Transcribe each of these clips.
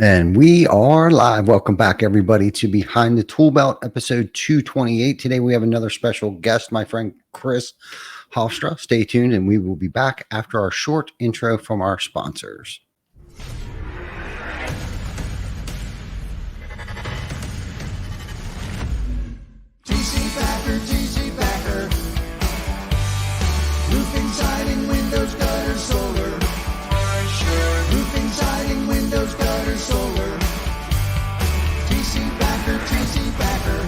And we are live. Welcome back, everybody, to Behind the ToolBelt, episode 228. Today, we have another special guest, my friend Chris Hofstra. Stay tuned, and we will be back after our short intro from our sponsors. TC Backer. Roofing, siding, windows, gutter, solar. Roofing, siding, windows, gutter, solar. TC Backer, TC Backer.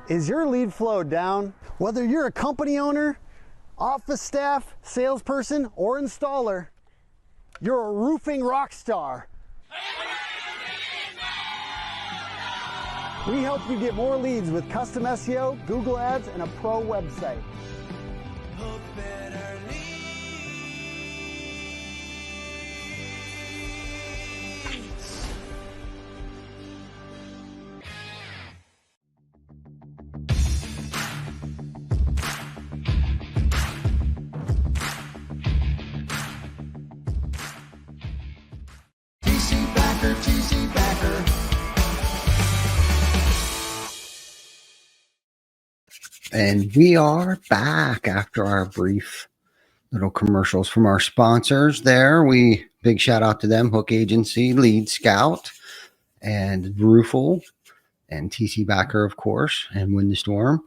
Is your lead flow down? Whether you're a company owner, office staff, salesperson, or installer, you're a roofing rock star. We help you get more leads with custom SEO, Google Ads, and a pro website. TC Backer, TC Backer. And we are back after our brief little commercials from our sponsors there. Big shout out to them, Hook Agency, Lead Scout, and Roofle, and TC Backer, of course, and Wind the Storm,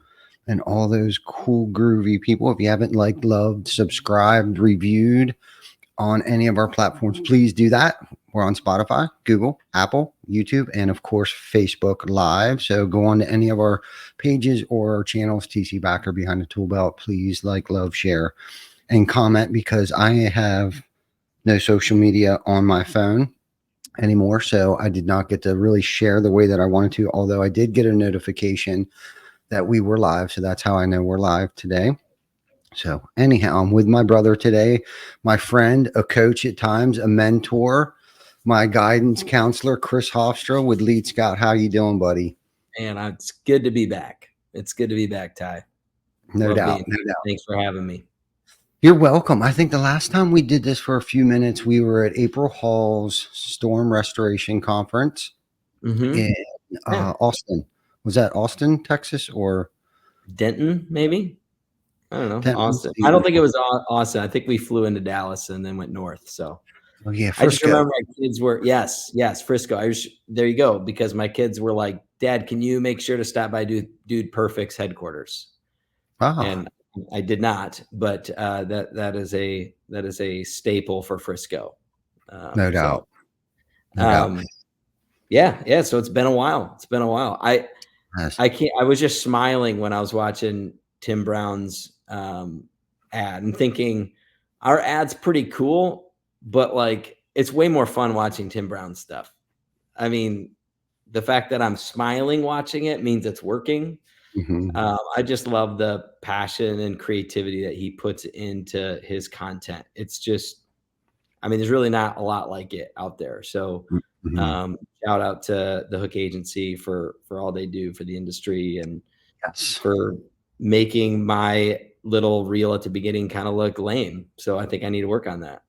and all those cool, groovy people. If you haven't liked, loved, subscribed, reviewed on any of our platforms, please do that. We're on Spotify, Google, Apple, YouTube, and of course, Facebook Live. So go on to any of our pages or our channels, TC Backer, Behind the Tool Belt. Please like, love, share, and comment, because I have no social media on my phone anymore. So I did not get to really share the way that I wanted to, although I did get a notification that we were live. So that's how I know we're live today. So anyhow, I'm with my brother today, my friend, a coach at times, a mentor, my guidance counselor, Chris Hofstra with Lead Scout. How you doing, buddy? And it's good to be back. It's good to be back, Ty. No doubt. Thanks for having me. You're welcome. I think the last time we did this for a few minutes, we were at April Hall's Storm Restoration Conference in Austin. Was that Austin, Texas, or Denton, maybe? I don't know. Denton, Austin. I don't think it was Austin. I think we flew into Dallas and then went north. So oh yeah, I just Frisco. remember my kids were Frisco. There you go, because my kids were like, "Dad, can you make sure to stop by Dude Perfect's headquarters?" And I did not, but that is a staple for Frisco. No doubt. Yeah. So it's been a while. I was just smiling when I was watching Tim Brown's ad and thinking our ad's pretty cool, but like it's way more fun watching Tim Brown's stuff. I mean, the fact that I'm smiling watching it means it's working. Mm-hmm. I just love the passion and creativity that he puts into his content. It's just, I mean, there's really not a lot like it out there. So Shout out to the Hook Agency for all they do for the industry and Yes. for making my little reel at the beginning kind of look lame. So I think I need to work on that.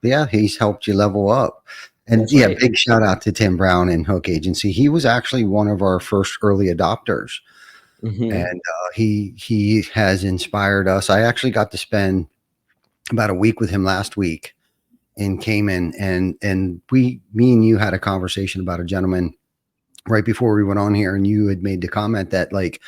Yeah, he's helped you level up. And That's yeah, right. big shout out to Tim Brown and Hook Agency. He was actually one of our first early adopters. And he has inspired us. I actually got to spend about a week with him last week in Cayman, and me and you had a conversation about a gentleman right before we went on here, and you had made the comment that like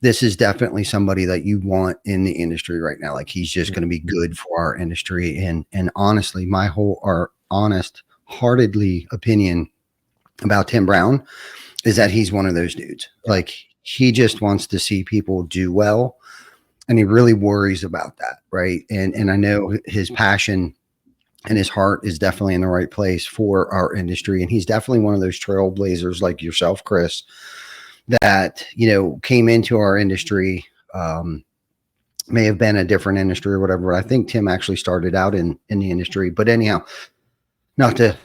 this is definitely somebody that you want in the industry right now. Like he's just going to be good for our industry. And honestly, our honest heartedly opinion about Tim Brown is that he's one of those dudes. Like he just wants to see people do well, and he really worries about that. Right. And I know his passion and his heart is definitely in the right place for our industry. And he's definitely one of those trailblazers like yourself, Chris, that, you know, came into our industry, may have been a different industry or whatever. But I think Tim actually started out in the industry. But anyhow, not to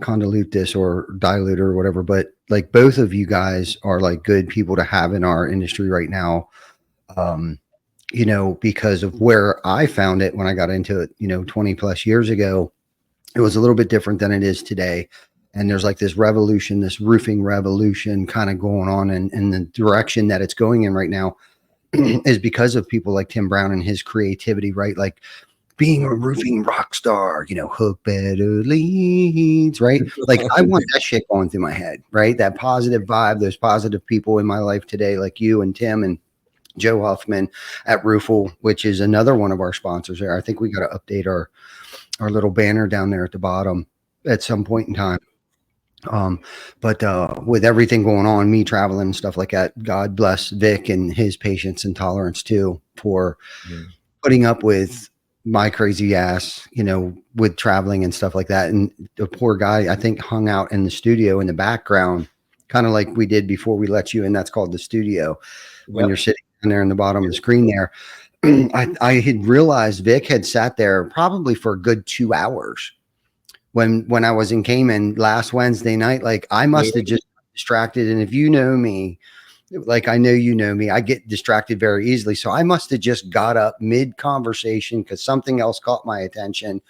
convolute this or dilute or whatever, but like both of you guys are like good people to have in our industry right now. You know, because of where I found it when I got into it, you know, 20 plus years ago, it was a little bit different than it is today. And there's like this revolution, this roofing revolution kind of going on, and the direction that it's going in right now is because of people like Tim Brown and his creativity, right? Like being a roofing rock star, you know, hook better leads, right? Like I want that shit going through my head, right? That positive vibe, those positive people in my life today, like you and Tim and Joe Huffman at Roofle, which is another one of our sponsors there. I think we got to update our little banner down there at the bottom at some point in time. But with everything going on, me traveling and stuff like that, God bless Vic and his patience and tolerance too for putting up with my crazy ass, you know, with traveling and stuff like that. And the poor guy, I think, hung out in the studio in the background, kind of like we did before we let you in. That's called the studio. When you're sitting there in the bottom of the screen there. I had realized Vic had sat there probably for a good 2 hours when I was in Cayman last Wednesday night. Like I must have just distracted. And if you know me, like I know you know me, I get distracted very easily. So I must have just got up mid conversation because something else caught my attention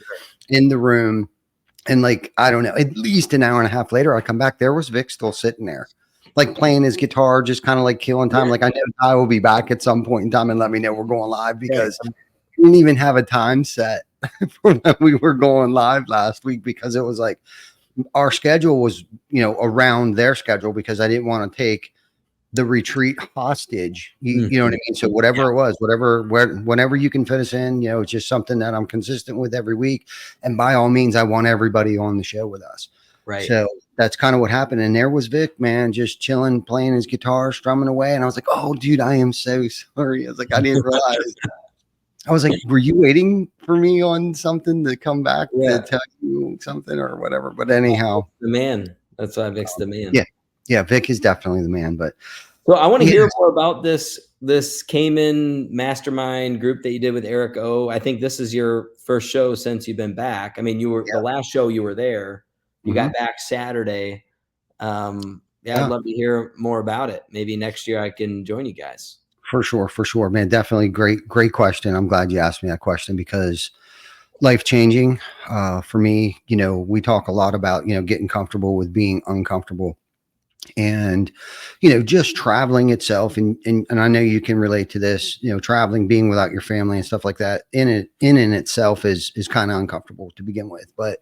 in the room. And like, I don't know, at least an hour and a half later, I come back, there was Vic still sitting there, like playing his guitar, just kind of like killing time. Like I know I will be back at some point in time and let me know we're going live, because we didn't even have a time set for when we were going live last week, because it was like our schedule was, you know, around their schedule, because I didn't want to take the retreat hostage. You know what I mean? So whatever it was, whenever you can fit us in, you know, it's just something that I'm consistent with every week. And by all means, I want everybody on the show with us. Right. So that's kind of what happened. And there was Vic, man, just chilling, playing his guitar, strumming away. And I was like, oh, dude, I am so sorry. I was like, I didn't realize. I was like, were you waiting for me on something to come back to tell you something or whatever? But anyhow. The man. That's why Vic's the man. Yeah. Yeah. Vic is definitely the man. But so I want to hear more about this Cayman mastermind group that you did with Eric O. I think this is your first show since you've been back. I mean, you were the last show you were there. You got back Saturday. I'd love to hear more about it. Maybe next year I can join you guys. For sure, man. Definitely great question. I'm glad you asked me that question, because life-changing for me. You know, we talk a lot about, you know, getting comfortable with being uncomfortable, and, you know, just traveling itself. And I know you can relate to this, you know, traveling, being without your family and stuff like that in itself is kind of uncomfortable to begin with. But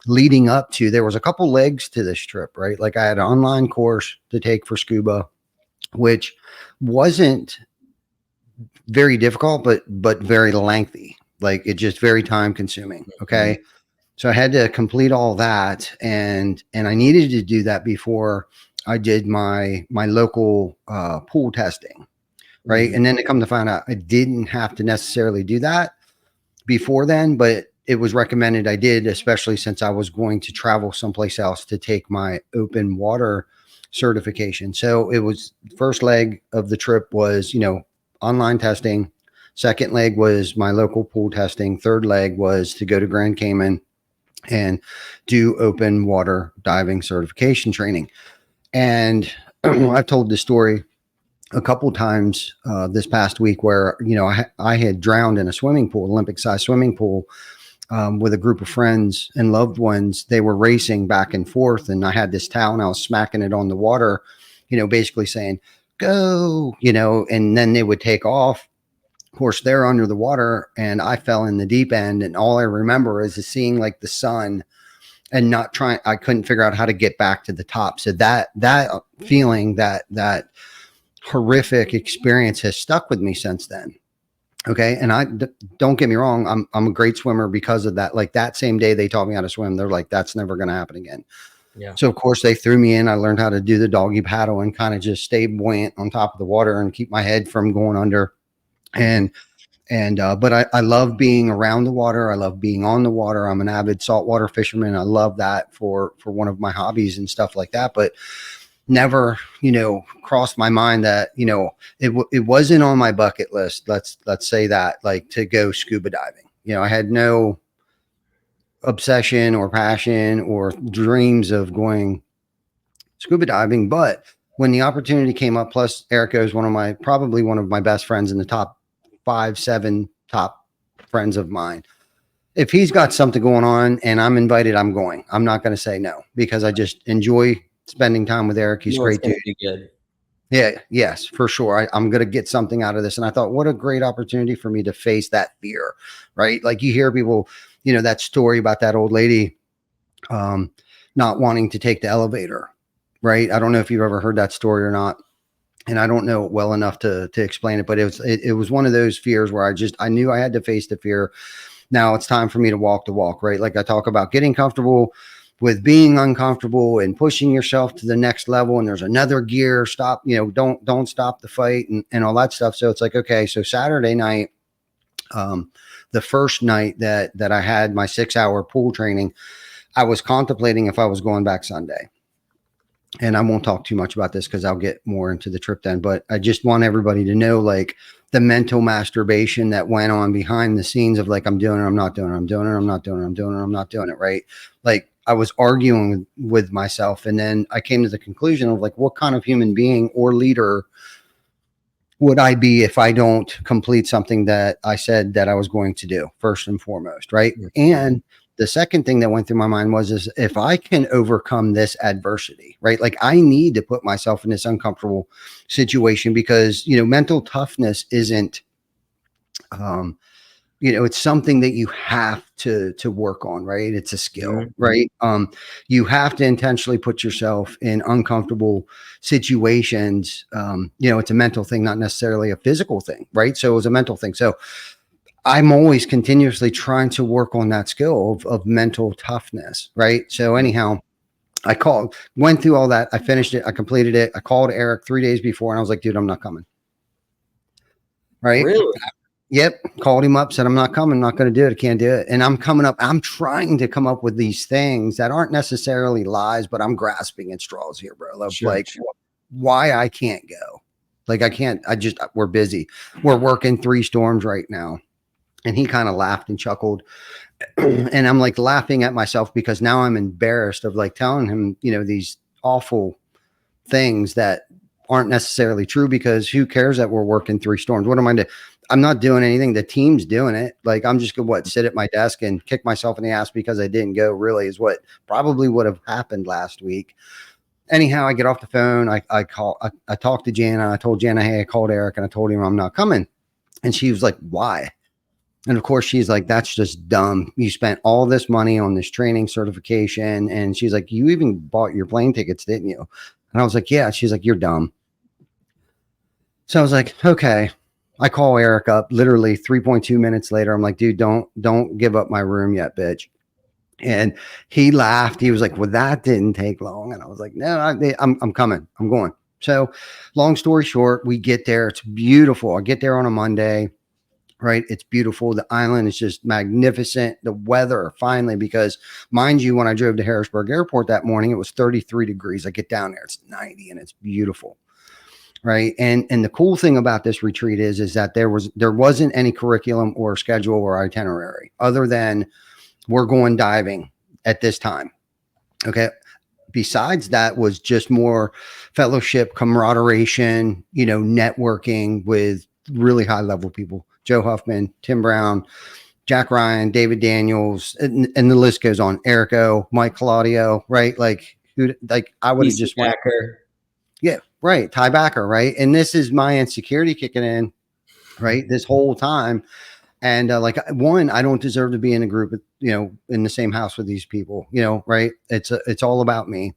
leading up to, there was a couple legs to this trip, right? Like I had an online course to take for scuba, which wasn't very difficult, but very lengthy. Like it just very time consuming. Okay. So I had to complete all that, and I needed to do that before I did my local pool testing. Right. And then to come to find out, I didn't have to necessarily do that before then, but it was recommended I did, especially since I was going to travel someplace else to take my open water certification. So it was, first leg of the trip was, you know, online testing. Second leg was my local pool testing. Third leg was to go to Grand Cayman and do open water diving certification training. And I've told this story a couple times this past week where, I had drowned in a swimming pool, Olympic sized swimming pool, with a group of friends and loved ones. They were racing back and forth, and I had this towel and I was smacking it on the water, basically saying, go, and then they would take off. Of course, they're under the water and I fell in the deep end. And all I remember is seeing like the sun and I couldn't figure out how to get back to the top. So that feeling, that horrific experience has stuck with me since then. Okay. And don't get me wrong. I'm a great swimmer because of that. Like that same day they taught me how to swim, they're like, that's never going to happen again. Yeah. So of course they threw me in. I learned how to do the doggy paddle and kind of just stay buoyant on top of the water and keep my head from going under. But I love being around the water. I love being on the water. I'm an avid saltwater fisherman. I love that for one of my hobbies and stuff like that. But never, crossed my mind that, it wasn't on my bucket list. Let's say that, like, to go scuba diving. I had no obsession or passion or dreams of going scuba diving. But when the opportunity came up, plus Erica is probably one of my best friends, in the top 5-7 top friends of mine. If he's got something going on and I'm invited, I'm going. I'm not going to say no, because I just enjoy spending time with Eric. He's great dude. Good. Yeah, yes, for sure. I'm going to get something out of this. And I thought, what a great opportunity for me to face that fear, right? Like you hear people, that story about that old lady not wanting to take the elevator, right? I don't know if you've ever heard that story or not. And I don't know it well enough to explain it, but it was one of those fears where I knew I had to face the fear. Now it's time for me to walk the walk, right? Like I talk about getting comfortable with being uncomfortable and pushing yourself to the next level. And there's another gear, stop, don't stop the fight and all that stuff. So it's like, okay, so Saturday night, the first night that I had my 6-hour pool training, I was contemplating if I was going back Sunday. And I won't talk too much about this because I'll get more into the trip then, but I just want everybody to know, like, the mental masturbation that went on behind the scenes of like, I'm doing it, I'm not doing it, I'm doing it, I'm not doing it, I'm doing it, I'm not doing it. Right. Like I was arguing with myself. And then I came to the conclusion of like, what kind of human being or leader would I be if I don't complete something that I said that I was going to do, first and foremost. Right. Mm-hmm. And the second thing that went through my mind is if I can overcome this adversity, right? Like I need to put myself in this uncomfortable situation because, mental toughness isn't, it's something that you have to work on, right? It's a skill, mm-hmm. right? You have to intentionally put yourself in uncomfortable situations. It's a mental thing, not necessarily a physical thing, right? So it was a mental thing. So I'm always continuously trying to work on that skill of mental toughness. Right. So anyhow, I went through all that. I finished it. I completed it. I called Eric 3 days before and I was like, dude, I'm not coming. Right. Really? Yep. Called him up, said, I'm not coming. I'm not going to do it. I can't do it. And I'm coming up. I'm trying to come up with these things that aren't necessarily lies, but I'm grasping at straws here, bro. Why I can't go. Like I can't, we're busy. We're working 3 storms right now. And he kind of laughed and chuckled. And I'm like laughing at myself because now I'm embarrassed of like telling him, these awful things that aren't necessarily true because who cares that we're working 3 storms? What am I doing? I'm not doing anything. The team's doing it. Like I'm just going to sit at my desk and kick myself in the ass because I didn't go, really is what probably would have happened last week. Anyhow, I get off the phone. I talked to Jana. I told Jana, hey, I called Eric and I told him I'm not coming. And she was like, why? And of course, she's like, that's just dumb. You spent all this money on this training certification. And she's like, you even bought your plane tickets, didn't you? And I was like, yeah. She's like, you're dumb. So I was like, okay. I call Eric up literally 3.2 minutes later. I'm like, dude, don't give up my room yet, bitch. And he laughed. He was like, well, that didn't take long. And I was like, no, I'm coming. I'm going. So long story short, we get there. It's beautiful. I get there on a Monday. Right. It's beautiful. The island is just magnificent. The weather finally, because mind you, when I drove to Harrisburg Airport that morning, it was 33 degrees. I get down there, it's 90 and it's beautiful. Right. And the cool thing about this retreat is that there wasn't any curriculum or schedule or itinerary other than we're going diving at this time. Okay. Besides that was just more fellowship, camaraderie, networking with really high level people. Joe Huffman, Tim Brown, Jack Ryan, David Daniels, and the list goes on. Erico, Mike Claudio, right? Like I would have just went. Yeah, right. Ty Backer, right? And this is my insecurity kicking in, right? This whole time. And I don't deserve to be in a group, in the same house with these people, right? It's all about me.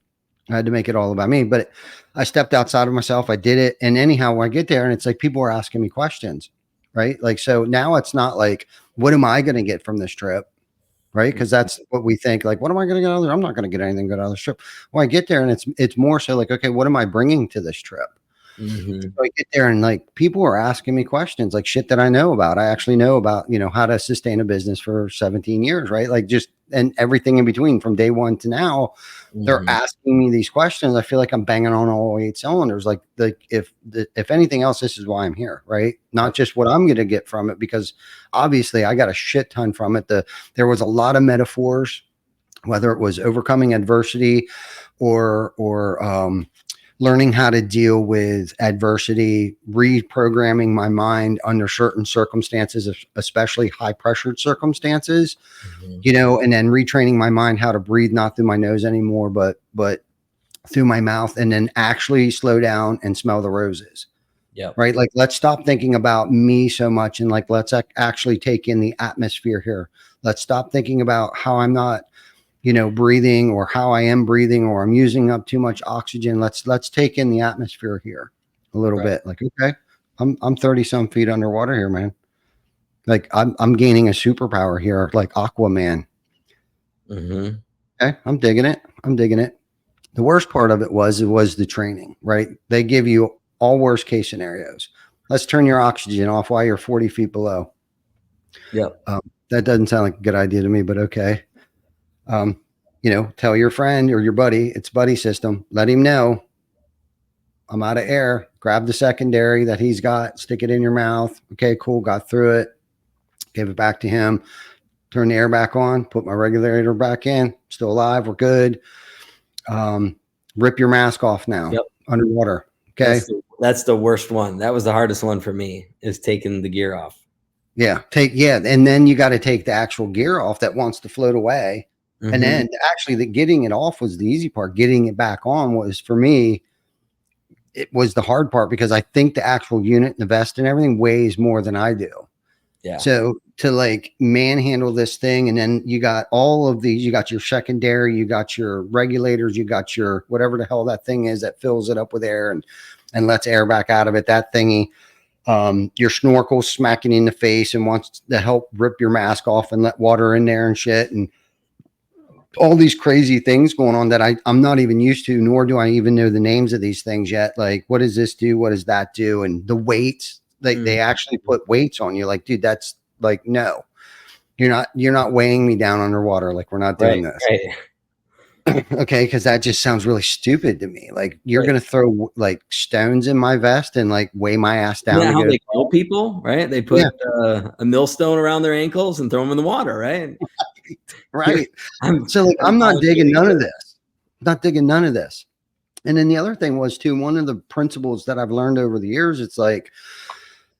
I had to make it all about me, but I stepped outside of myself. I did it. And anyhow, when I get there and it's like, people are asking me questions, right? Like, so now it's not like, what am I going to get from this trip? Right. Cause that's what we think, like, what am I going to get out of there? I'm not going to get anything good out of this trip. Well, I get there and it's more so like, okay, what am I bringing to this trip? Mm-hmm. So I get there and like people are asking me questions, like shit that I know about. I actually know about, how to sustain a business for 17 years, right? Like just, and everything in between from day one to now, they're asking me these questions. I feel like I'm banging on all 8 cylinders. Like if anything else, this is why I'm here, right? Not just what I'm going to get from it, because obviously I got a shit ton from it. There was a lot of metaphors, whether it was overcoming adversity or learning how to deal with adversity, reprogramming my mind under certain circumstances, especially high pressured circumstances, and then retraining my mind how to breathe, not through my nose anymore, but through my mouth, and then actually slow down and smell the roses. Yeah. Right. Like, let's stop thinking about me so much. And like, let's actually take in the atmosphere here. Let's stop thinking about how I'm not, breathing, or how I am breathing, or I'm using up too much oxygen. Let's take in the atmosphere here a little bit. Like, okay, I'm 30 some feet underwater here, man. Like I'm gaining a superpower here, like Aquaman. Okay. I'm digging it. The worst part of it was the training, right? They give you all worst case scenarios. Let's turn your oxygen off while you're 40 feet below. Yeah. That doesn't sound like a good idea to me, but okay. Tell your friend or your buddy, it's buddy system. Let him know I'm out of air. Grab the secondary that he's got, stick it in your mouth. Okay, cool. Got through it. Give it back to him. Turn the air back on. Put my regulator back in. Still alive. We're good. Rip your mask off now. Yep. Underwater. Okay. That's the worst one. That was the hardest one for me, is taking the gear off. Yeah. And then you got to take the actual gear off that wants to float away. And then actually getting it off was the easy part. Getting it back on was, for me, it was the hard part, because I think the actual unit and the vest and everything weighs more than I do. Yeah. So to like manhandle this thing, and then you got all of these, you got your secondary, you got your regulators, you got your whatever the hell that thing is that fills it up with air and lets air back out of it, that thingy. Your snorkel smacking in the face and wants to help rip your mask off and let water in there and shit, and all these crazy things going on that I'm not even used to, nor do I even know the names of these things yet. Like, what does this do? What does that do? And the weights, like they actually put weights on you. Like, dude, that's like, no, you're not weighing me down underwater. Like, we're not doing this. Right. Okay. Cause that just sounds really stupid to me. Like, you're going to throw like stones in my vest and like weigh my ass down. Yeah, how they kill people, right? They put a millstone around their ankles and throw them in the water, right? Right. So like, I'm not digging none of this. And then the other thing was too, one of the principles that I've learned over the years, it's like,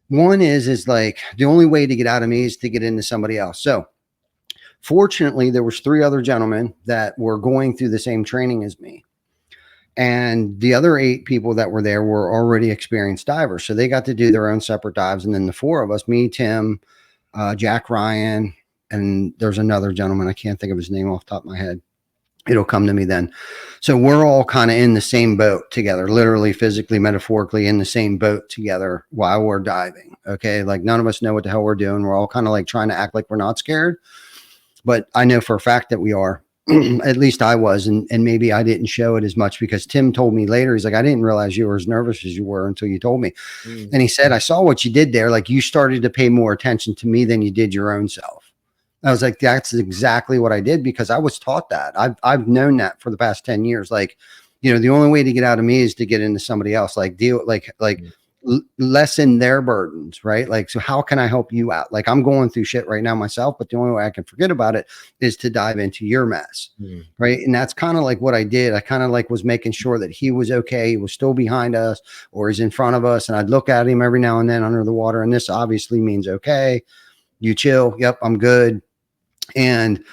one is like, the only way to get out of me is to get into somebody else. So fortunately, there was 3 other gentlemen that were going through the same training as me. And the other 8 people that were there were already experienced divers. So they got to do their own separate dives. And then the 4 of us, me, Tim, Jack Ryan, and there's another gentleman, I can't think of his name off the top of my head. It'll come to me then. So we're all kind of in the same boat together, literally, physically, metaphorically in the same boat together while we're diving. Okay. Like, none of us know what the hell we're doing. We're all kind of like trying to act like we're not scared, but I know for a fact that we are. At least I was. And maybe I didn't show it as much, because Tim told me later, he's like, I didn't realize you were as nervous as you were until you told me. And he said, I saw what you did there. Like, you started to pay more attention to me than you did your own self. I was like, that's exactly what I did, because I was taught that. I've known that for the past 10 years. Like, the only way to get out of me is to get into somebody else. Like, lessen their burdens, right? Like, so how can I help you out? Like, I'm going through shit right now myself, but the only way I can forget about it is to dive into your mess. Right. And that's kind of like what I did. I kind of like was making sure that he was okay. He was still behind us or he's in front of us. And I'd look at him every now and then under the water. And this obviously means, okay, you chill. Yep, I'm good. And,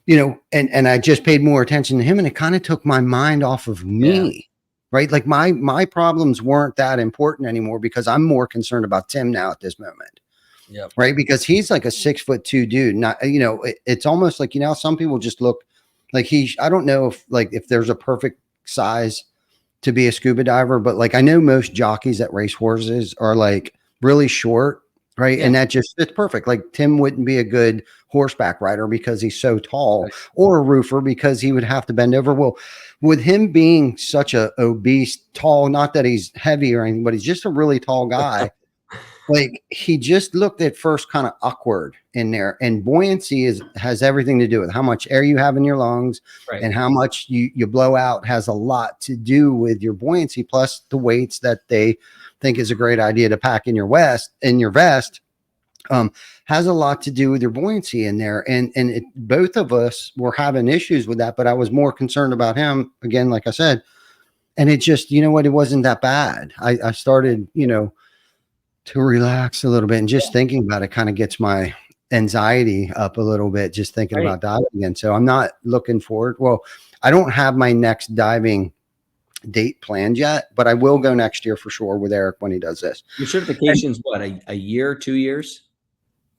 and I just paid more attention to him, and it kind of took my mind off of me. Right. Like my problems weren't that important anymore because I'm more concerned about Tim now at this moment. Yep. Right. Because he's like a 6'2" dude. Not, it's almost like, some people just look like I don't know if there's a perfect size to be a scuba diver, but like I know most jockeys that race horses are like really short. Right. Yeah. And that just fits perfect. Like Tim wouldn't be a good horseback rider because he's so tall, or a roofer because he would have to bend over. Well, with him being such a obese, tall, not that he's heavy or anything, but he's just a really tall guy. Like he just looked at first kind of awkward in there, and buoyancy has everything to do with how much air you have in your lungs, right, and how much you blow out has a lot to do with your buoyancy, plus the weights that they think is a great idea to pack in your vest. Has a lot to do with your buoyancy in there. And both of us were having issues with that, but I was more concerned about him again, like I said, and it just, it wasn't that bad. I started, to relax a little bit, and just thinking about it kind of gets my anxiety up a little bit, just thinking about diving again. So I'm not looking forward. Well, I don't have my next diving date planned yet, but I will go next year for sure with Eric when he does this. Your certification's what, a year, 2 years?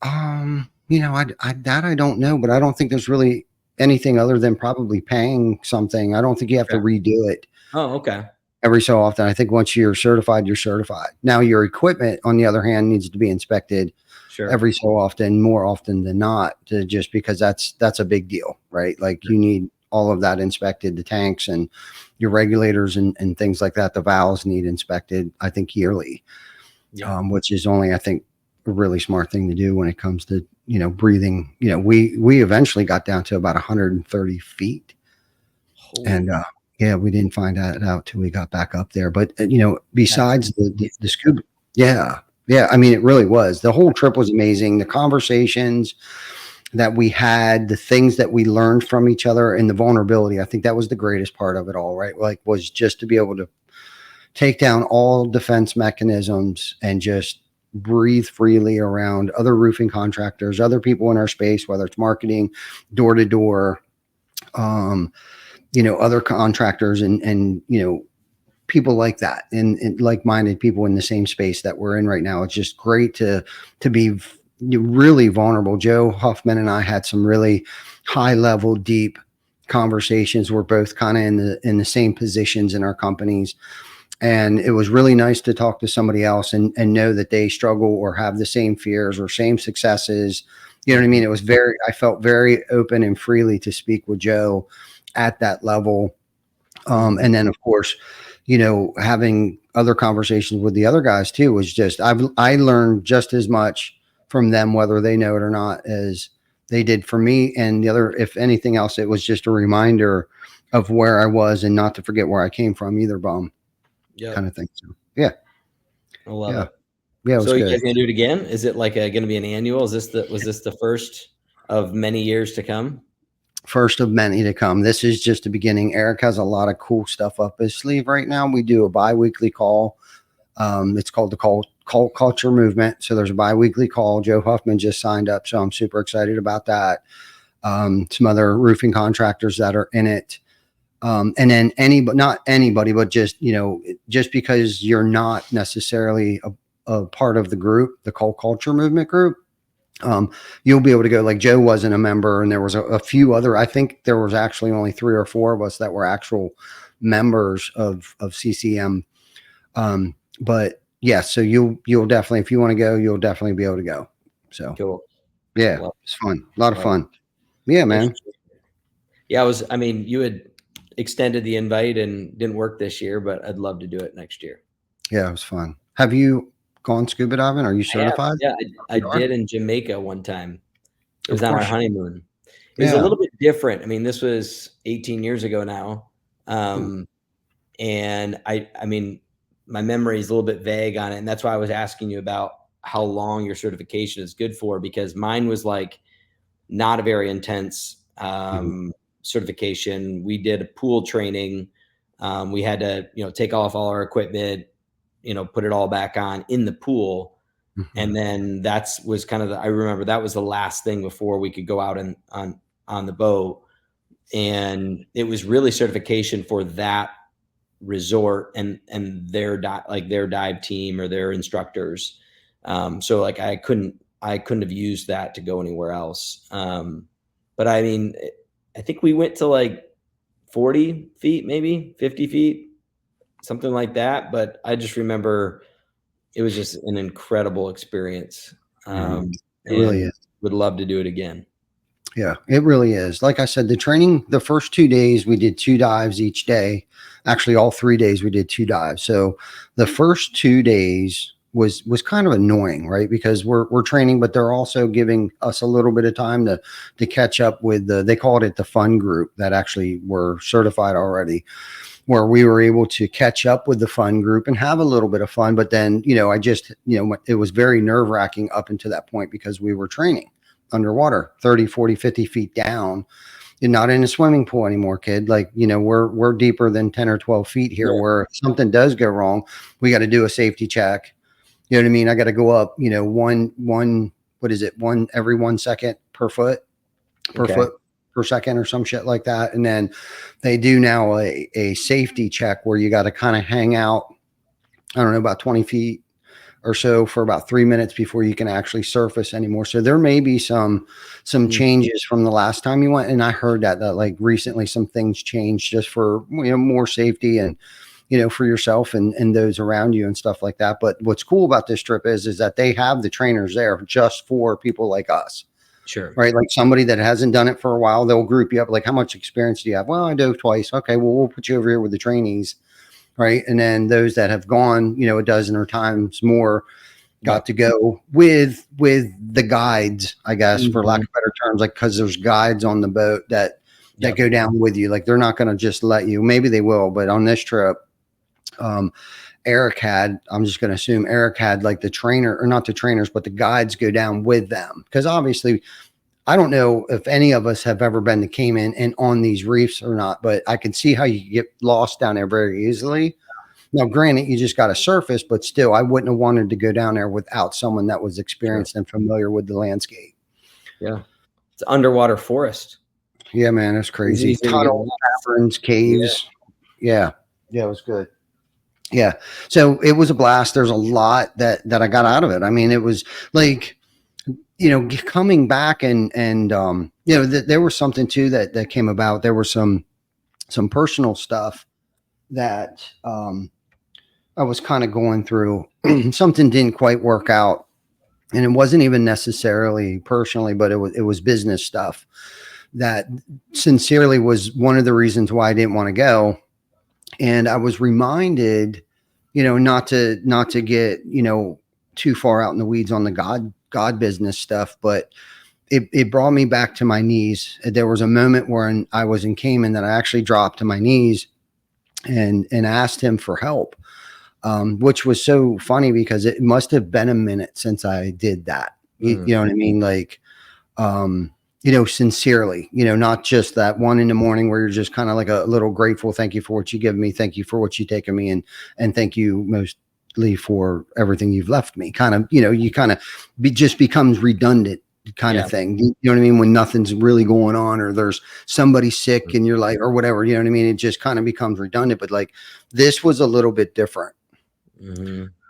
I don't know, but I don't think there's really anything other than probably paying something. I don't think you have to redo it. Oh, okay. Every so often. I think once you're certified, you're certified. Now your equipment, on the other hand, needs to be inspected every so often, more often than not, just because that's a big deal, right? Like you need all of that inspected, the tanks and your regulators and things like that. The valves need inspected, I think, yearly, which is only, I think, a really smart thing to do when it comes to, breathing. We eventually got down to about 130 feet. And, we didn't find that out till we got back up there. But, besides the scuba, I mean, it really was. The whole trip was amazing. The conversations that we had, the things that we learned from each other, and the vulnerability. I think that was the greatest part of it all, right? Like, was just to be able to take down all defense mechanisms and just breathe freely around other roofing contractors, other people in our space, whether it's marketing, door to door, other contractors and people like that, and like-minded people in the same space that we're in right now. It's just great to be really vulnerable. Joe Huffman and I had some really high level, deep conversations. We're both kind of in the same positions in our companies. And it was really nice to talk to somebody else and know that they struggle or have the same fears or same successes. You know what I mean? I felt very open and freely to speak with Joe at that level. And then of course, having other conversations with the other guys too was just, I learned just as much from them, whether they know it or not, as they did for me. And the other, if anything else, it was just a reminder of where I was and not to forget where I came from either, bum. Kind of thing. So I love it. Yeah. So you guys gonna do it again? Is it like going to be an annual? Was this the first of many years to come? First of many to come. This is just the beginning. Eric has a lot of cool stuff up his sleeve right now. We do a bi-weekly call. It's called the Cult Culture Movement. So there's a bi-weekly call. Joe Huffman just signed up, so I'm super excited about that. Some other roofing contractors that are in it. And then not anybody, but just, just because you're not necessarily a part of the group, the Cult Culture Movement group, you'll be able to go. Like Joe wasn't a member, and there was a few other, I think there was actually only 3 or 4 of us that were actual members of CCM. But yeah, so you'll definitely, if you want to go, you'll definitely be able to go. So cool. Yeah, it's fun. A lot of fun. Yeah, man. Yeah, you had extended the invite and didn't work this year, but I'd love to do it next year. Yeah, it was fun. Have you gone scuba diving? Are you certified? Yeah, I did in Jamaica one time. It was on our honeymoon. It was a little bit different. I mean, this was 18 years ago now. And my memory is a little bit vague on it. And that's why I was asking you about how long your certification is good for, because mine was like not a very intense certification. We did a pool training. We had to, take off all our equipment, put it all back on in the pool. And then was kind of I remember that was the last thing before we could go out and on the boat. And it was really certification for that resort and their dive team or their instructors. So like I couldn't have used that to go anywhere else. But I mean, I think we went to like 40 feet, maybe 50 feet, something like that. But I just remember it was just an incredible experience. It really is. Would love to do it again. Yeah, it really is. Like I said, the training, the first 2 days, we did 2 dives each day. Actually, all 3 days we did 2 dives. So the first 2 days was kind of annoying, right? Because we're training, but they're also giving us a little bit of time to catch up with they called it the fun group that actually were certified already, where we were able to catch up with the fun group and have a little bit of fun. But then, it was very nerve-wracking up until that point because we were training underwater 30, 40, 50 feet down. You're not in a swimming pool anymore, kid. Like, we're deeper than 10 or 12 feet here, where if something does go wrong, we got to do a safety check. You know what I mean? I got to go up, one every 1 second per foot per second or some shit like that. And then they do now a safety check where you got to kind of hang out, I don't know, about 20 feet or so for about 3 minutes before you can actually surface anymore. So there may be some changes from the last time you went. And I heard that like recently some things changed just for, more safety and, for yourself and those around you and stuff like that. But what's cool about this trip is that they have the trainers there just for people like us. Sure. Right. Like somebody that hasn't done it for a while, they'll group you up. Like, how much experience do you have? Well, I dove twice. Okay, well, we'll put you over here with the trainees. Right. And then those that have gone, a dozen or times more got to go with the guides, I guess, for lack of better terms, like, because there's guides on the boat that go down with you. Like, they're not going to just let you, maybe they will, but on this trip, Eric had, I'm just going to assume Eric had like the trainer, or not the trainers, but the guides go down with them. Because obviously, I don't know if any of us have ever been to Cayman and on these reefs or not, but I can see how you get lost down there very easily. Now, granted, you just got to surface, but still, I wouldn't have wanted to go down there without someone that was experienced and familiar with the landscape. Yeah. It's underwater forest. Yeah, man, it's crazy. Tunnels, caverns, caves. Yeah. Yeah, it was good. Yeah. So it was a blast. There's a lot that I got out of it. I mean, it was like, coming back and there was something too that came about. There was some personal stuff that I was kind of going through. Something didn't quite work out, and it wasn't even necessarily personally, but it was business stuff that sincerely was one of the reasons why I didn't want to go. And I was reminded, not to get, too far out in the weeds on the God business stuff, but it brought me back to my knees. There was a moment where I was in Cayman that I actually dropped to my knees and asked him for help, which was so funny because it must have been a minute since I did that. You know what I mean? Like, sincerely, not just that one in the morning where you're just kind of like a little grateful. Thank you for what you give me. Thank you for what you take of me. And thank you mostly for everything you've left me. Kind of, you kind of just becomes redundant kind of thing. You know what I mean? When nothing's really going on or there's somebody sick and you're like, or whatever, you know what I mean? It just kind of becomes redundant, but like this was a little bit different.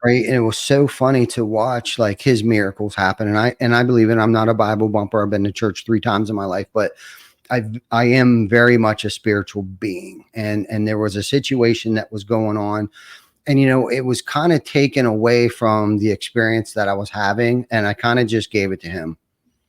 Right. And it was so funny to watch like his miracles happen. And I believe in, I'm not a Bible bumper. I've been to church 3 times in my life, but I am very much a spiritual being. And there was a situation that was going on and, it was kind of taken away from the experience that I was having. And I kind of just gave it to him.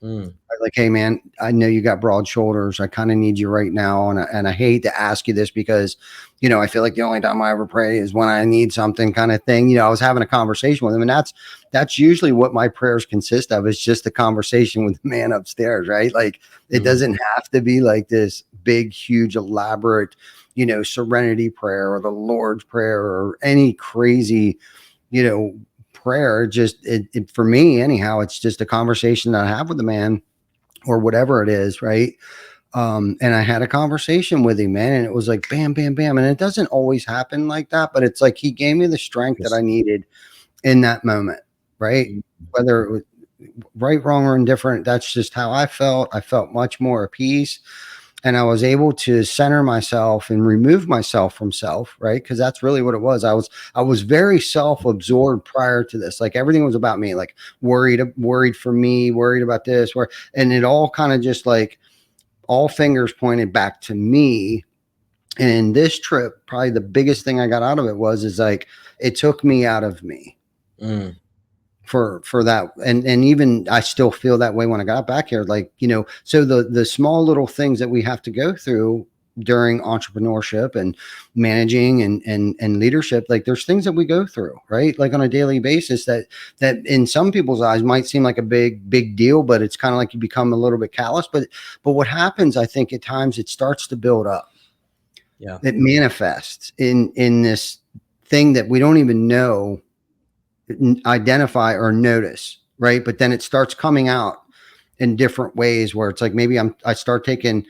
Like, hey man, I know you got broad shoulders. I kind of need you right now. And I hate to ask you this because, I feel like the only time I ever pray is when I need something, kind of thing. I was having a conversation with him, and that's usually what my prayers consist of, is just a conversation with the man upstairs, right? Like, it doesn't have to be like this big, huge, elaborate, serenity prayer or the Lord's prayer or any crazy, prayer. Just for me anyhow, it's just a conversation that I have with the man or whatever it is, right? And I had a conversation with him, man, and it was like bam, bam, bam. And it doesn't always happen like that, but it's like he gave me the strength that I needed in that moment, right? Whether it was right, wrong, or indifferent, that's just how I felt. I felt much more at peace. And I was able to center myself and remove myself from self, right? Because that's really what it was. I was very self-absorbed prior to this. Like, everything was about me, like worried for me, worried about this, and it all kind of just like all fingers pointed back to me. And this trip, probably the biggest thing I got out of it is like, it took me out of me. For that, and even I still feel that way when I got back here, like, so the small little things that we have to go through during entrepreneurship and managing and leadership, like, there's things that we go through, right, like on a daily basis that in some people's eyes might seem like a big deal, but it's kind of like you become a little bit callous. But what happens, I think, at times it starts to build up. It manifests in this thing that we don't even know, identify or notice, right? But then it starts coming out in different ways, where it's like, maybe I start taking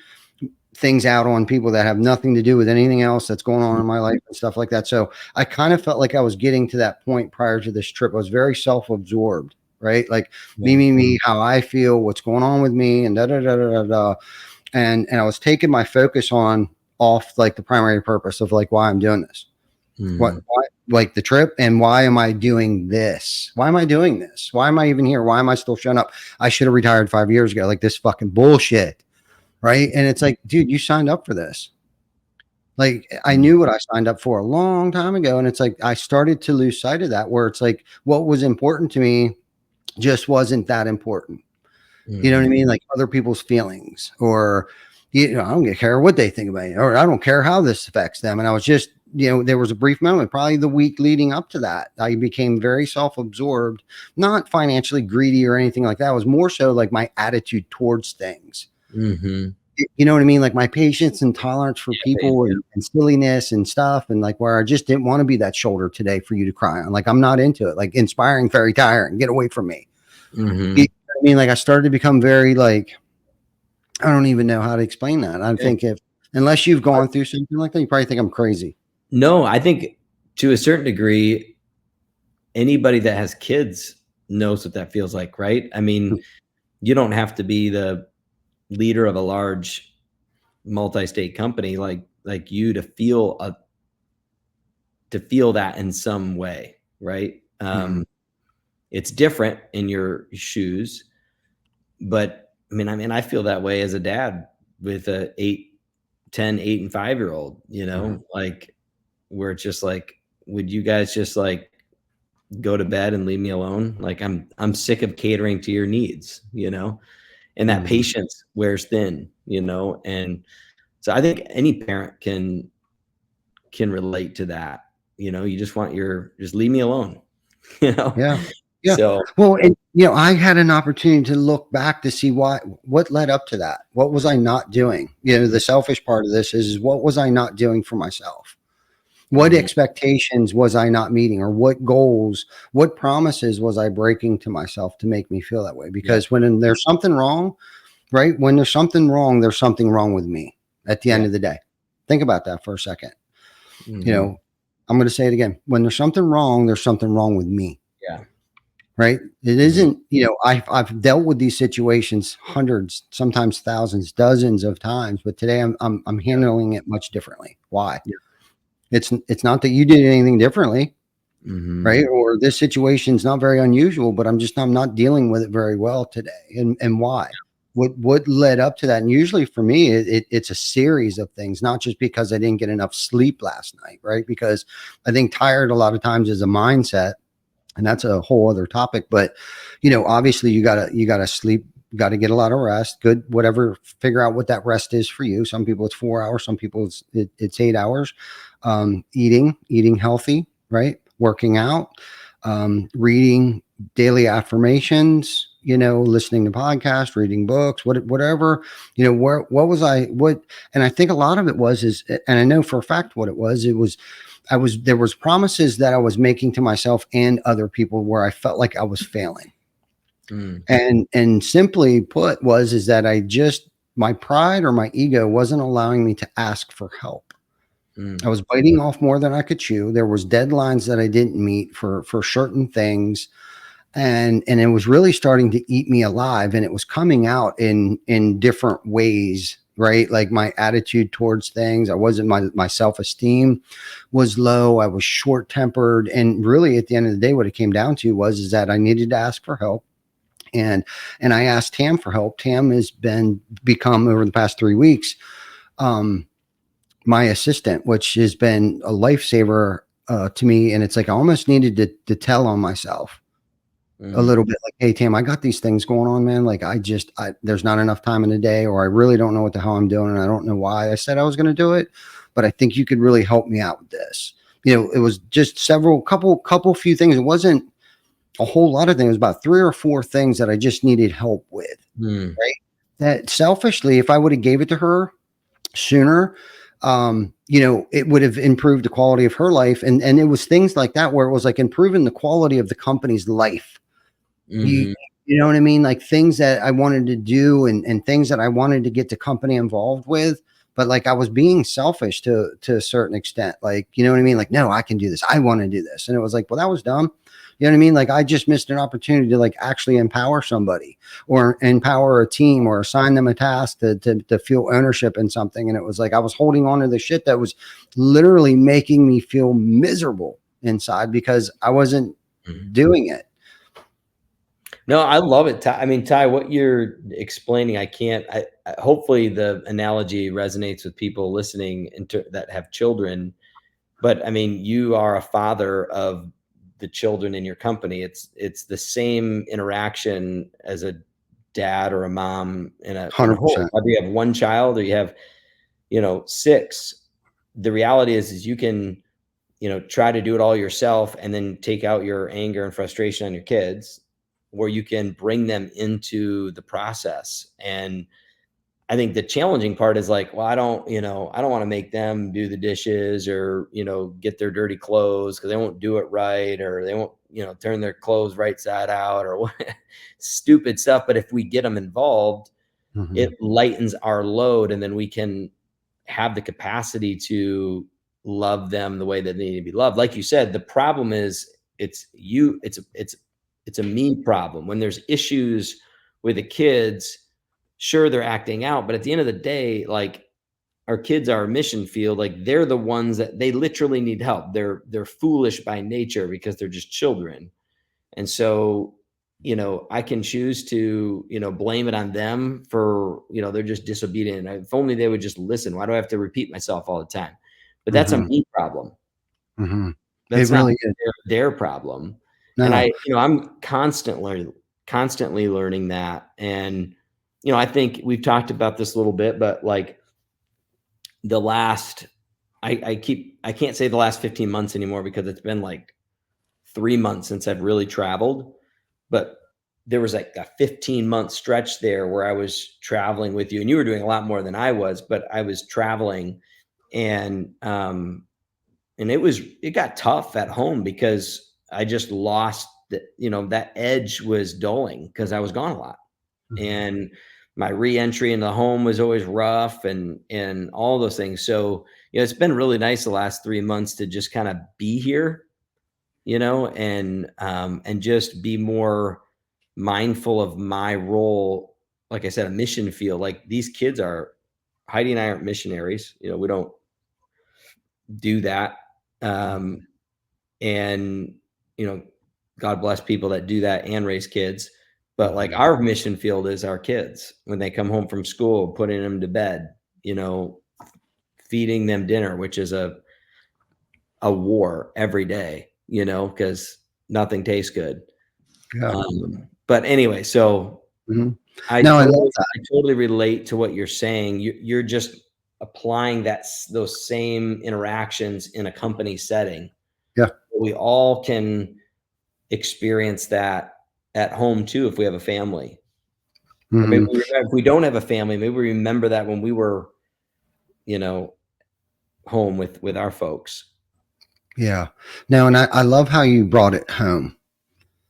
things out on people that have nothing to do with anything else that's going on in my life and stuff like that. So I kind of felt like I was getting to that point prior to this trip. I was very self-absorbed, right? Like, me, how I feel, what's going on with me, and and I was taking my focus off like the primary purpose of like why I'm doing this. Why, like the trip, and why am I doing this? Why am I doing this? Why am I even here? Why am I still showing up? I should have retired 5 years ago. Like, this fucking bullshit, right? And it's like, dude, you signed up for this. Like, I knew what I signed up for a long time ago, and it's like I started to lose sight of that, where it's like what was important to me just wasn't that important. You know what I mean? Like, other people's feelings, or I don't care what they think about you, or I don't care how this affects them. And I was just, there was a brief moment, probably the week leading up to that, I became very self-absorbed, not financially greedy or anything like that. It was more so like my attitude towards things. You know what I mean? Like, my patience and tolerance for people and silliness and stuff. And like, where I just didn't want to be that shoulder today for you to cry on. Like, I'm not into it. Like, inspiring, very tiring. Get away from me. You know what I mean? Like, I started to become very like, I don't even know how to explain that. I think unless you've gone through something like that, you probably think I'm crazy. No, I think to a certain degree, anybody that has kids knows what that feels like, right? I mean, you don't have to be the leader of a large multi-state company like you to feel that in some way, right? It's different in your shoes, but I mean, I feel that way as a dad with a 10, 8, and 5-year-old, like, where it's just like, would you guys just like go to bed and leave me alone? Like, I'm sick of catering to your needs, and that patience wears thin, and so I think any parent can relate to that. You just want just leave me alone, Yeah. So, well, and, I had an opportunity to look back to see what led up to that. What was I not doing? The selfish part of this is what was I not doing for myself? What expectations was I not meeting, or what goals, what promises was I breaking to myself to make me feel that way? Because when there's something wrong, right? When there's something wrong with me at the end of the day. Think about that for a second. I'm going to say it again. When there's something wrong with me. Yeah. Right. It isn't, I've dealt with these situations hundreds, sometimes thousands, dozens of times, but today I'm handling it much differently. Why? Yeah. It's not that you did anything differently, right? Or this situation's not very unusual, but I'm not dealing with it very well today. And why? What led up to that? And usually for me, it's a series of things, not just because I didn't get enough sleep last night, right? Because I think tired a lot of times is a mindset, and that's a whole other topic. But obviously you gotta sleep got to get a lot of rest. Good, whatever, figure out what that rest is for you. Some people it's 4 hours, some people it's 8 hours. Eating healthy, right? Working out, reading daily affirmations, listening to podcasts, reading books, whatever, and I think a lot of it and I know for a fact what it was, there was promises that I was making to myself and other people where I felt like I was failing. And simply put is that my pride or my ego wasn't allowing me to ask for help. I was biting off more than I could chew. There was deadlines that I didn't meet for certain things. And it was really starting to eat me alive, and it was coming out in different ways, right? Like my attitude towards things. I wasn't, my self-esteem was low. I was short-tempered. And really at the end of the day, what it came down to is that I needed to ask for help. And I asked Tam for help. Tam has become over the past 3 weeks, my assistant, which has been a lifesaver to me. And it's like I almost needed to tell on myself a little bit, like, hey, Tam, I got these things going on, man. Like there's not enough time in the day, or I really don't know what the hell I'm doing. And I don't know why I said I was going to do it, but I think you could really help me out with this. It was just couple few things. It wasn't a whole lot of things. It was about 3 or 4 things that I just needed help with. Right. That selfishly, if I would have gave it to her sooner, it would have improved the quality of her life. And it was things like that, where it was like improving the quality of the company's life. You know what I mean? Like things that I wanted to do and things that I wanted to get the company involved with. But like I was being selfish to a certain extent. Like, you know what I mean? Like, no, I can do this. I want to do this. And it was like, well, that was dumb. You know what I mean? Like I just missed an opportunity to like actually empower somebody or empower a team or assign them a task to feel ownership in something. And it was like I was holding on to the shit that was literally making me feel miserable inside because I wasn't doing it. No, I love it. I mean, Ty, what you're explaining, hopefully the analogy resonates with people listening that have children. But I mean, you are a father of the children in your company. It's the same interaction as a dad or a mom in a home. Whether you have one child or you have, 6, the reality is you can, try to do it all yourself and then take out your anger and frustration on your kids, where you can bring them into the process. And I think the challenging part is like, well, I don't want to make them do the dishes or, get their dirty clothes because they won't do it right, or they won't, turn their clothes right side out, or stupid stuff. But if we get them involved, it lightens our load, and then we can have the capacity to love them the way that they need to be loved. Like you said, the problem is it's a me problem. When there's issues with the kids, sure, they're acting out, but at the end of the day, like our kids are our mission field. Like they're the ones that they literally need help. They're foolish by nature because they're just children. And so, I can choose to, blame it on them for, they're just disobedient. If only they would just listen. Why do I have to repeat myself all the time? But that's a me problem. That's not really their problem. No. And I'm constantly learning that. And, I think we've talked about this a little bit, but like I can't say the last 15 months anymore because it's been like 3 months since I've really traveled, but there was like a 15-month stretch there where I was traveling with you, and you were doing a lot more than I was, but I was traveling, and it got tough at home because I just lost that edge was dulling because I was gone a lot. And my re-entry into the home was always rough and all those things. So, it's been really nice the last 3 months to just kind of be here, and just be more mindful of my role. Like I said, a mission field. Like these kids Heidi and I aren't missionaries. We don't do that. And, God bless people that do that and raise kids. But like our mission field is our kids when they come home from school, putting them to bed, feeding them dinner, which is a war every day, because nothing tastes good. Yeah. But anyway, so I No, I love totally relate to what you're saying. You're just applying those same interactions in a company setting. Yeah. We all can experience that at home too if we have a family. Or maybe if we don't have a family, maybe we remember that when we were, home with our folks. Yeah. No, and I love how you brought it home.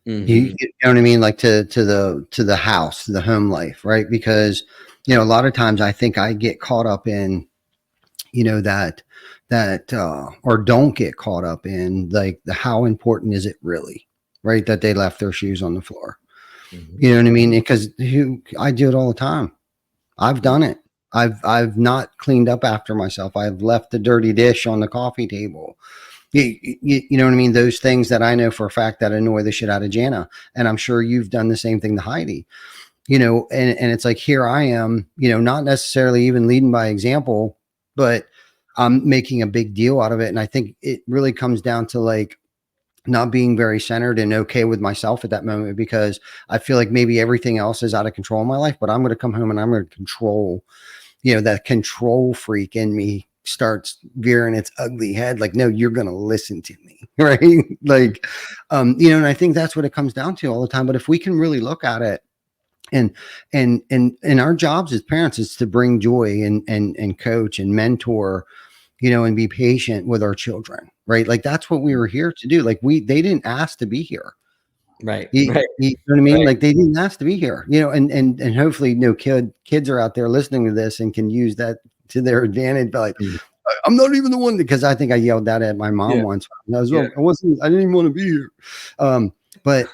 Mm-hmm. You know what I mean? Like to the house, to the home life, right? Because, a lot of times I think I get caught up in, or don't get caught up in like how important is it really, right? That they left their shoes on the floor. Mm-hmm. You know what I mean? Because I do it all the time. I've done it. I've not cleaned up after myself. I've left the dirty dish on the coffee table. You know what I mean? Those things that I know for a fact that annoy the shit out of Jana. And I'm sure you've done the same thing to Heidi, and it's like, here I am, not necessarily even leading by example, but I'm making a big deal out of it. And I think it really comes down to like not being very centered and okay with myself at that moment, because I feel like maybe everything else is out of control in my life, but I'm going to come home and I'm going to control, that control freak in me starts veering its ugly head. Like, no, you're going to listen to me. Right. Like, and I think that's what it comes down to all the time. But if we can really look at it, and our jobs as parents is to bring joy and coach and mentor, and be patient with our children, right? Like that's what we were here to do. Like they didn't ask to be here. Right. You Right. know what I mean? Right. Like they didn't ask to be here, and hopefully kids are out there listening to this and can use that to their advantage. But like, I'm not even the one, because I think I yelled that at my mom once. I didn't even want to be here. But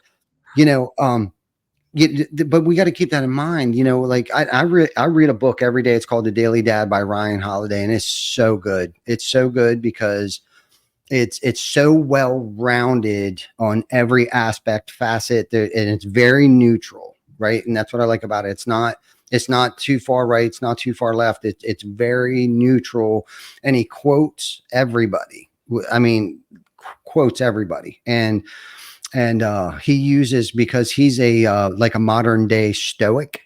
but we got to keep that in mind. Like I read a book every day. It's called The Daily Dad by Ryan Holiday, and it's so good. It's so good because it's so well rounded on every aspect, facet, and it's very neutral, right? And that's what I like about it. It's not too far right, it's not too far left. It's very neutral, and he quotes everybody. I mean, quotes everybody, and he uses, because he's like a modern day Stoic.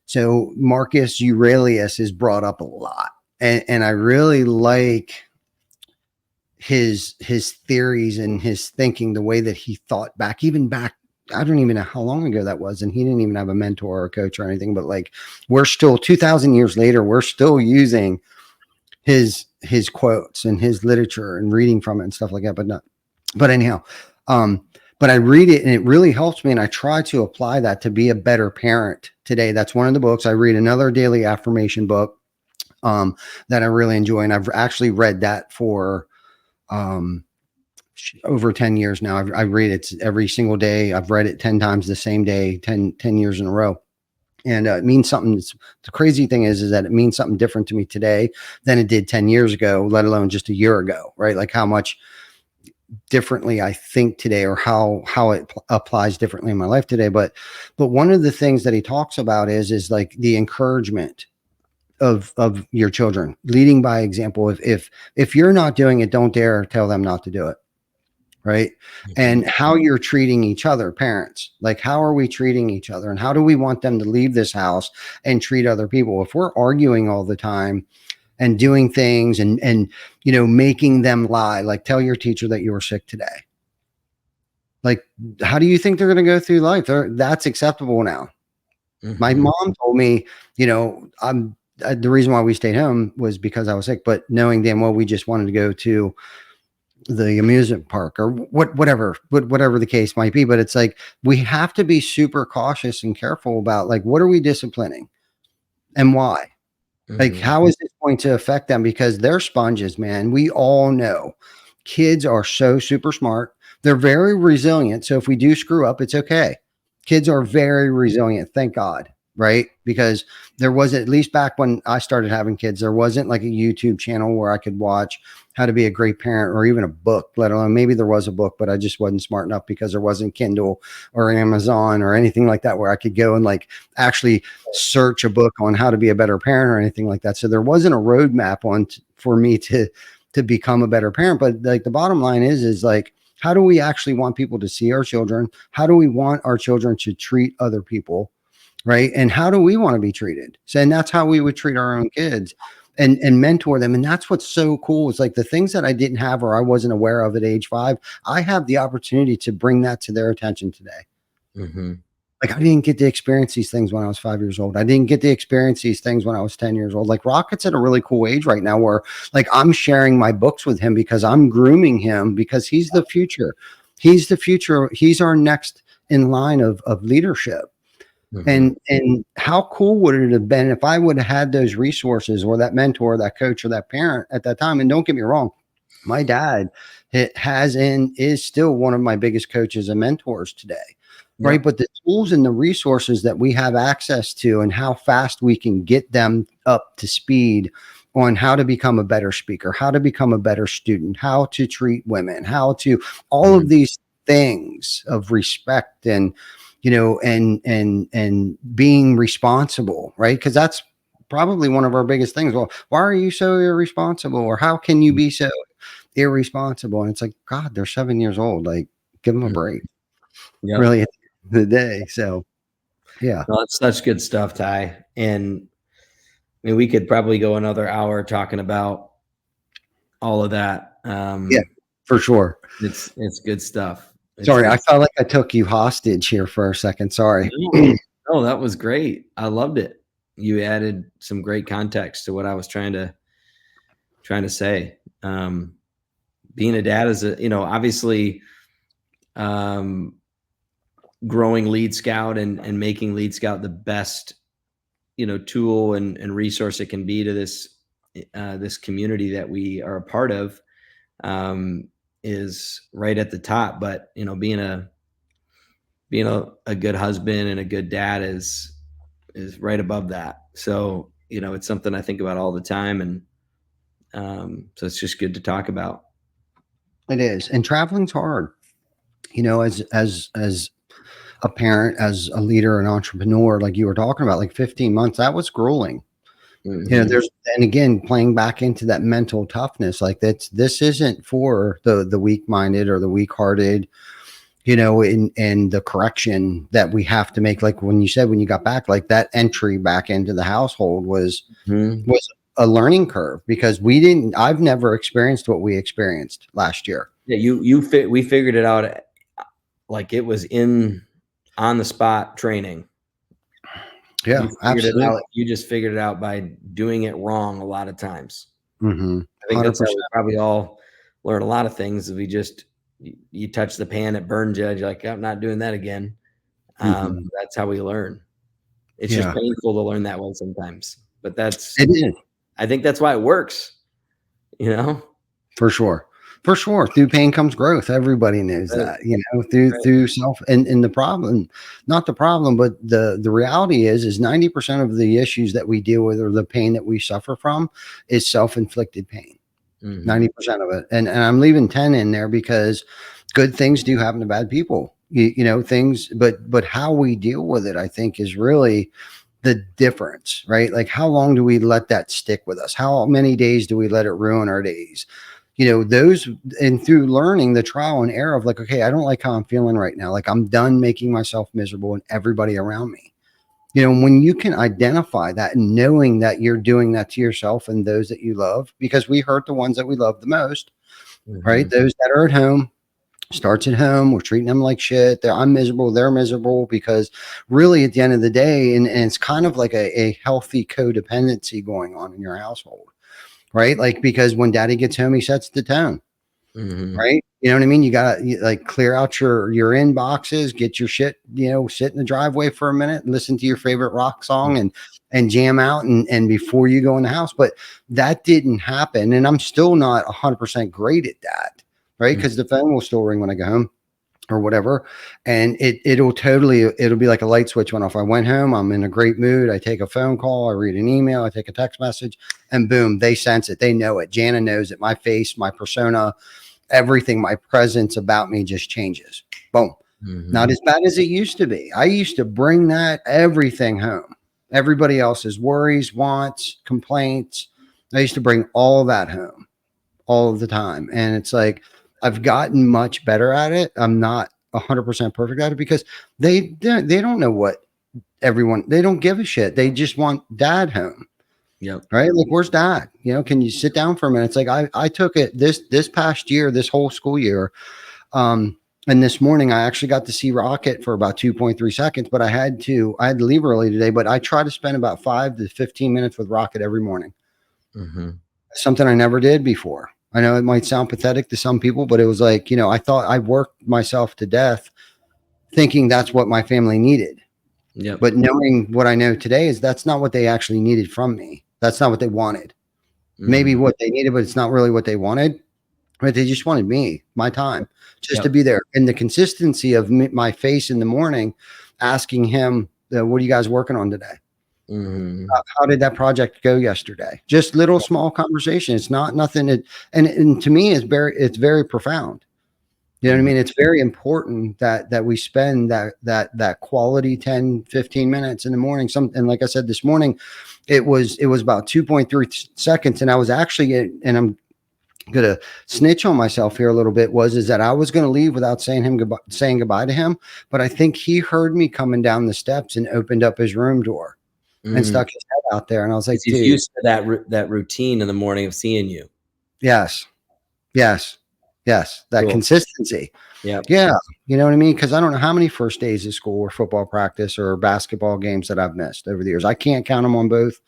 So Marcus Aurelius is brought up a lot, and I really like his theories and his thinking, the way that he thought back. I don't even know how long ago that was, and he didn't even have a mentor or a coach or anything. But like, we're still 2,000 years later, we're still using his quotes and his literature and reading from it and stuff like that. But anyhow, but I read it and it really helps me. And I try to apply that to be a better parent today. That's one of the books. I read another daily affirmation book that I really enjoy. And I've actually read that for over 10 years now. I read it every single day. I've read it 10 times the same day, 10 years in a row. And it means something. The crazy thing is that it means something different to me today than it did 10 years ago, let alone just a year ago, right? Like how much differently I think today, or how it applies differently in my life today. But one of the things that he talks about is like the encouragement of your children, leading by example. If you're not doing it, don't dare tell them not to do it. Right. Mm-hmm. And how you're treating each other, parents, like how are we treating each other, and how do we want them to leave this house and treat other people? If we're arguing all the time and doing things and making them lie, like tell your teacher that you were sick today. Like, how do you think they're going to go through life? That's acceptable now. Mm-hmm. My mom told me, the reason why we stayed home was because I was sick, but knowing damn well we just wanted to go to the amusement park or whatever the case might be. But it's like, we have to be super cautious and careful about like, what are we disciplining and why? Mm-hmm. Like, how is this going to affect them? Because they're sponges, man. We all know kids are so super smart. They're very resilient. So if we do screw up, it's okay. Kids are very resilient. Thank God. Right. Because there wasn't, at least back when I started having kids, there wasn't like a YouTube channel where I could watch how to be a great parent, or even a book, let alone, maybe there was a book, but I just wasn't smart enough because there wasn't Kindle or Amazon or anything like that where I could go and like actually search a book on how to be a better parent or anything like that. So there wasn't a roadmap for me to become a better parent. But like the bottom line is like, how do we actually want people to see our children? How do we want our children to treat other people? right? And how do we want to be treated? So, and that's how we would treat our own kids and mentor them. And that's what's so cool. It's like the things that I didn't have or I wasn't aware of at age 5, I have the opportunity to bring that to their attention today. Mm-hmm. Like I didn't get to experience these things when I was 5 years old. I didn't get to experience these things when I was 10 years old. Like Rocket's at a really cool age right now where like I'm sharing my books with him because I'm grooming him because he's the future. He's the future. He's our next in line of leadership. Mm-hmm. And how cool would it have been if I would have had those resources or that mentor, that coach, or that parent at that time? And don't get me wrong, my dad has and is still one of my biggest coaches and mentors today. Right. But the tools and the resources that we have access to and how fast we can get them up to speed on how to become a better speaker, how to become a better student, how to treat women, how to all of these things of respect and, you know, and being responsible, right? Because that's probably one of our biggest things. Well, why are you so irresponsible? Or how can you be so irresponsible? And it's like, God, they're 7 years old. Like, give them a break. Yep. Really at the end of the day. So yeah. Well, that's such good stuff, Ty. And I mean, we could probably go another hour talking about all of that. Yeah, for sure. It's good stuff. Sorry, I felt like I took you hostage here for a second. Sorry. No, that was great. I loved it. You added some great context to what I was trying to say. Being a dad is obviously growing Lead Scout and making Lead Scout the best, tool and resource it can be to this community that we are a part of, is right at the top. But, being a good husband and a good dad is right above that. So, it's something I think about all the time. And so it's just good to talk about. It is. And traveling's hard, as a parent, as a leader, an entrepreneur, like you were talking about, like 15 months, that was grueling. Mm-hmm. And again, playing back into that mental toughness, like this isn't for the weak-minded or the weak-hearted, and the correction that we have to make. Like when you said, when you got back, like that entry back into the household was a learning curve because I've never experienced what we experienced last year. Yeah. We figured it out. Like it was on the spot training. Yeah, absolutely. You just figured it out by doing it wrong a lot of times. Mm-hmm. I think that's how we probably all learn a lot of things. You touch the pan, it burns you. You're like, I'm not doing that again. That's how we learn. It's just painful to learn that way sometimes, but it is. I think that's why it works. For sure. For sure. Through pain comes growth. Everybody knows that, through self and the problem, not the problem, but the reality is 90% of the issues that we deal with or the pain that we suffer from is self-inflicted pain. 90% of it. And I'm leaving 10 in there because good things do happen to bad people, things, but how we deal with it, I think is really the difference, right? Like how long do we let that stick with us? How many days do we let it ruin our days? Those, and through learning the trial and error of like, okay, I don't like how I'm feeling right now. Like I'm done making myself miserable and everybody around me. When you can identify that and knowing that you're doing that to yourself and those that you love, because we hurt the ones that we love the most, right? Those that are at home, starts at home. We're treating them like shit. I'm miserable. They're miserable because really at the end of the day, and it's kind of like a healthy codependency going on in your household. Right. Like, because when daddy gets home, he sets the tone. Right. You know what I mean? You got to like clear out your inboxes, get your shit, sit in the driveway for a minute, listen to your favorite rock song and jam out and before you go in the house. But that didn't happen. And I'm still not 100% great at that. Right. Because the phone will still ring when I go home or whatever. And it'll be like a light switch went off. I went home, I'm in a great mood. I take a phone call, I read an email, I take a text message, and boom, they sense it. They know it. Jana knows it. My face, my persona, everything, my presence about me just changes. Boom. Not as bad as it used to be. I used to bring everything home. Everybody else's worries, wants, complaints. I used to bring all that home all of the time. And it's like, I've gotten much better at it. I'm not 100% perfect at it because they don't know what everyone, they don't give a shit. They just want dad home. Yep. Right. Like, where's dad? Can you sit down for a minute? It's like, I took it this past year, this whole school year. And this morning I actually got to see Rocket for about 2.3 seconds, but I had to leave early today, but I try to spend about 5 to 15 minutes with Rocket every morning. Mm-hmm. Something I never did before. I know it might sound pathetic to some people, but it was like, I thought I worked myself to death thinking that's what my family needed. Yep. But knowing what I know today is that's not what they actually needed from me. That's not what they wanted. Mm-hmm. Maybe what they needed, but it's not really what they wanted. Right? They just wanted me, my time, just to be there. And the consistency of my face in the morning, asking him, what are you guys working on today? Mm-hmm. How did that project go yesterday? Just little small conversation. It's not nothing. And to me, it's very profound. You know what I mean? It's very important that we spend that quality 10, 15 minutes in the morning. And like I said, this morning, it was about 2.3 seconds. And I was actually, and I'm going to snitch on myself here a little bit, is that I was going to leave without saying goodbye to him. But I think he heard me coming down the steps and opened up his room door and stuck his head out there. And I was like, he's used to that routine in the morning of seeing you. Yes. That consistency. Yeah. You know what I mean? Because I don't know how many first days of school or football practice or basketball games that I've missed over the years. I can't count them on both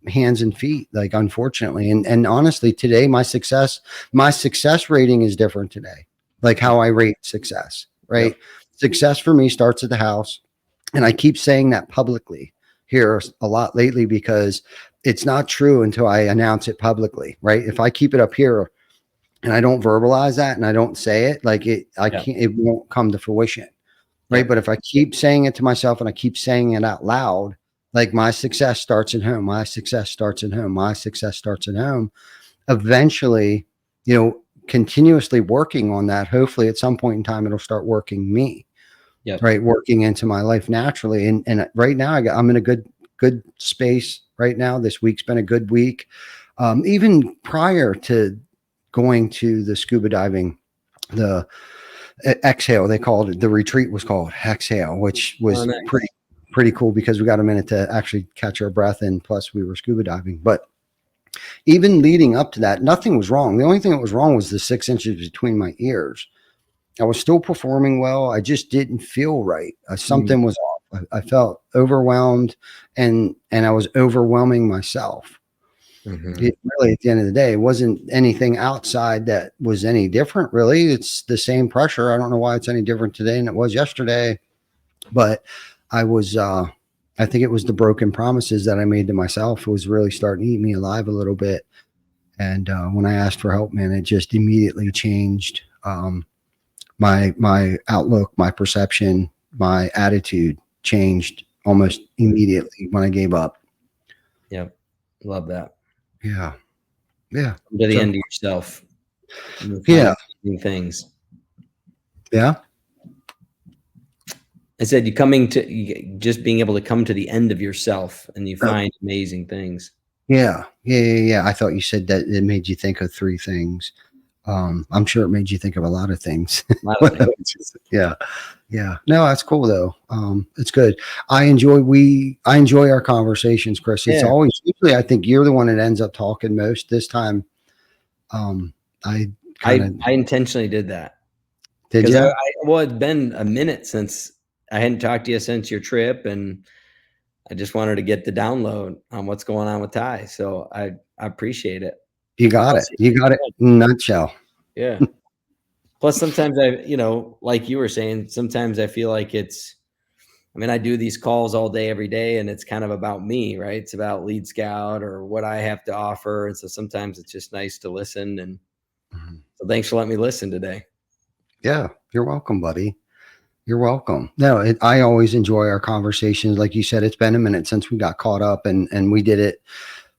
hands and feet, like, unfortunately. And honestly, today my success rating is different today. Like how I rate success, right? Yep. Success for me starts at the house. And I keep saying that publicly here a lot lately because it's not true until I announce it publicly, right? If I keep it up here and I don't verbalize that and I don't say it, like it won't come to fruition. Right. Yep. But if I keep saying it to myself and I keep saying it out loud, like my success starts at home, my success starts at home, my success starts at home, eventually, continuously working on that. Hopefully at some point in time, it'll start working me, right. Working into my life naturally. And right now I'm in a good space right now. This week's been a good week. Even prior to going to the scuba diving, the exhale, they called it, the retreat was called Exhale, which was pretty cool because we got a minute to actually catch our breath, and plus we were scuba diving. But even leading up to that, nothing was wrong. The only thing that was wrong was the 6 inches between my ears. I was still performing well. I just didn't feel right. Something was off. I felt overwhelmed, and I was overwhelming myself. It really, at the end of the day, it wasn't anything outside that was any different, really. It's the same pressure. I don't know why it's any different today than it was yesterday, but I think it was the broken promises that I made to myself. It was really starting to eat me alive a little bit. And when I asked for help, man, it just immediately changed my outlook, my perception, my attitude changed almost immediately when I gave up. Yep. Love that. Yeah. Come to the end of yourself. Things. Yeah. I said just being able to come to the end of yourself and you find amazing things. Yeah. I thought you said that it made you think of 3 things. I'm sure it made you think of a lot of things. Yeah. No, that's cool though. It's good. I enjoy our conversations, Chris. It's always, usually I think you're the one that ends up talking most. This time, I intentionally did that. Did you? It's been a minute since I hadn't talked to you since your trip, and I just wanted to get the download on what's going on with Ty. So I appreciate it. You got it. You got it in a nutshell. Yeah. Plus, sometimes like you were saying, sometimes I feel like I do these calls all day, every day, and it's kind of about me, right? It's about Lead Scout or what I have to offer. And so sometimes it's just nice to listen. And so thanks for letting me listen today. Yeah. You're welcome, buddy. You're welcome. No, I always enjoy our conversations. Like you said, it's been a minute since we got caught up, and we did it,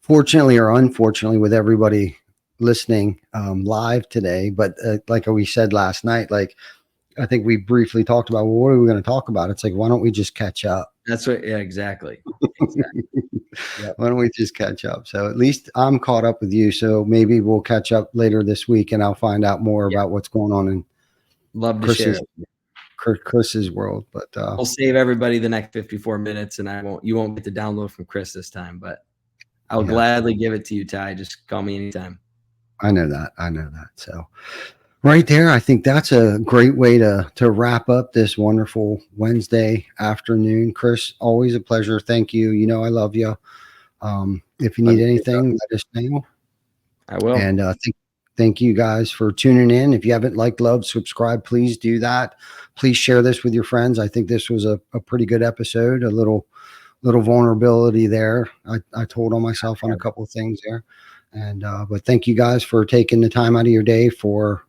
fortunately or unfortunately, with everybody listening live today. But like we said last night, like I think we briefly talked about, well, what are we going to talk about? It's like, why don't we just catch up? That's right. Yeah, exactly. Yep. Why don't we just catch up? So at least I'm caught up with you. So maybe we'll catch up later this week, and I'll find out more about what's going on in Love to share. Chris's world. But I'll save everybody the next 54 minutes, and you won't get the download from Chris this time, but I'll gladly give it to you, Ty. Just call me anytime. I know that. So right there, I think that's a great way to wrap up this wonderful Wednesday afternoon. Chris, always a pleasure. Thank you. You know I love you. If you need anything, let us know. I will. And thank you guys for tuning in. If you haven't liked, loved, subscribe, please do that. Please share this with your friends. I think this was a pretty good episode. A little vulnerability there. I told on myself on a couple of things there. And but thank you guys for taking the time out of your day for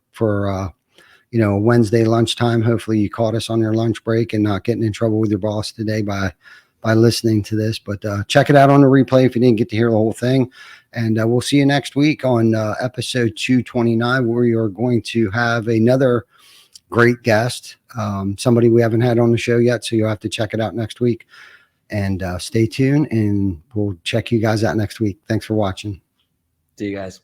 Wednesday lunchtime. Hopefully you caught us on your lunch break and not getting in trouble with your boss today by listening to this. But check it out on the replay if you didn't get to hear the whole thing. And we'll see you next week on episode 229, where we are going to have another great guest, somebody we haven't had on the show yet. So you'll have to check it out next week. And stay tuned, and we'll check you guys out next week. Thanks for watching. See you guys.